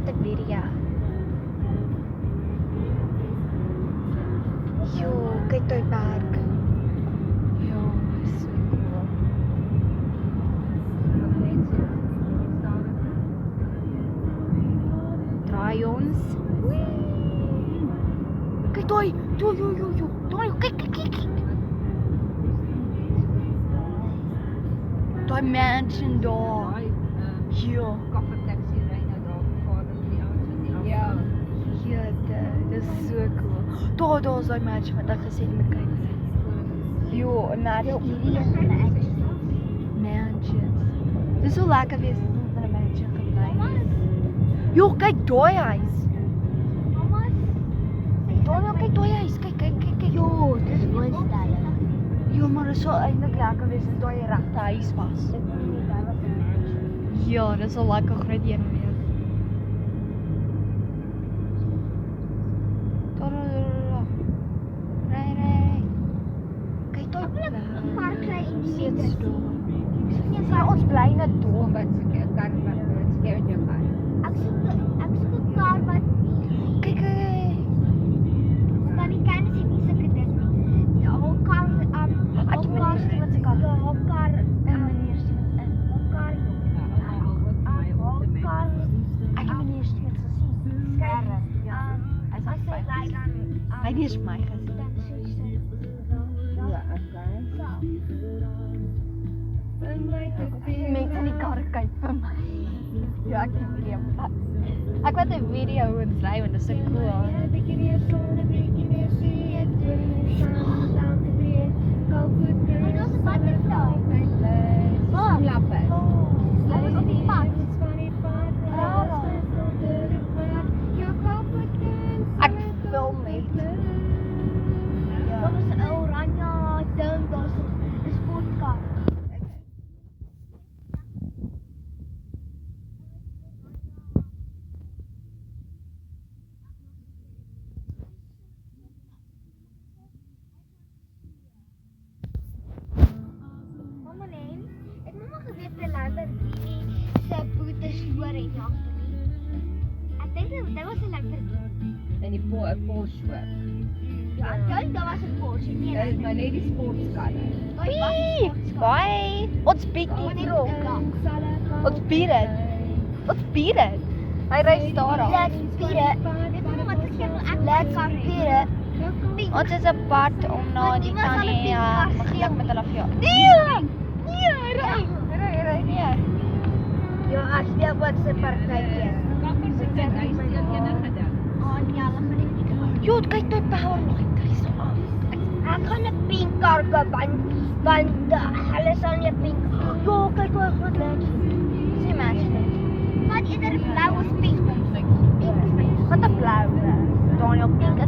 vat 'n video. Jo, kyk daai berg. Jo, so cool. Draai ons. Kyk daai, jo. Daai, kyk. Daai mansion daar. Jo. Ja, dis so cool. Daar's daai mansion wat ek gesê het moet kyk. Jo, en maar hierdie mansions. Dis so lekker wees as ons in 'n mansion gebly het. Jo, kyk daai huis. Kyk daai huis. Kyk. Jo, dis woonstyl. Jo, maar dit sou eintlik lekker wees as daai regte huis was. Ja, dis sal lekker groot een wees. Ry. Kyk daai Park kry in die seetstoel. Ons bly net daar wat Ek soek 'n kar wat kyk. dan die kinders het nie sulke ding nie. Ja, hul kar Ek het meneer Stewart se kar. Ja, hul kar En meneer Stewart in. hul kar. Hul kar. Ek het meneer Stewart gesien. Skerre. Hy's As hy ry dan Hy het nie eens my gesien. dan soos hy. Mense in die kar kyk vir my. Ja, ek het video. Ek wat 'n video hoe ons ry want dit is so cool. Hey, daar's 'n butterfly. Klappe. Hy was op die pad. Ek film met. Daar was 'n oranje ding, daar's 'n sportkar. Mamma nee, ek het mamma geweet die Lamborghini se boete stoor het agter. Ek dink dit was 'n Lamborghini. En die Porsche. Ja, ek dink dit was 'n Porsche. Nee, Dit is maar net die sportskarre. Bye. Ons bietjie bro. Ons bier dit. Hy ry stadig. Let's beat it. Weet mamma wat ek sê, ek let's beat it. Ons is op pad om na Maar die die was al 'n tannie pink kar geluk met hulle vir. Nee, hy ry nie. Ja, ek speel wat se partytjie. Kappers het dit hy stel enige ding. Oh nee, hulle gaan nie. Jo, kyk daai power light, hy's so af. Ek gaan 'n pink kar koop want hulle sal nie 'n pink. Jo, kyk hoe groot lyk. Sien maar. Wat eerder blou of pink? Pink. Wat 'n blou. Daniel pink.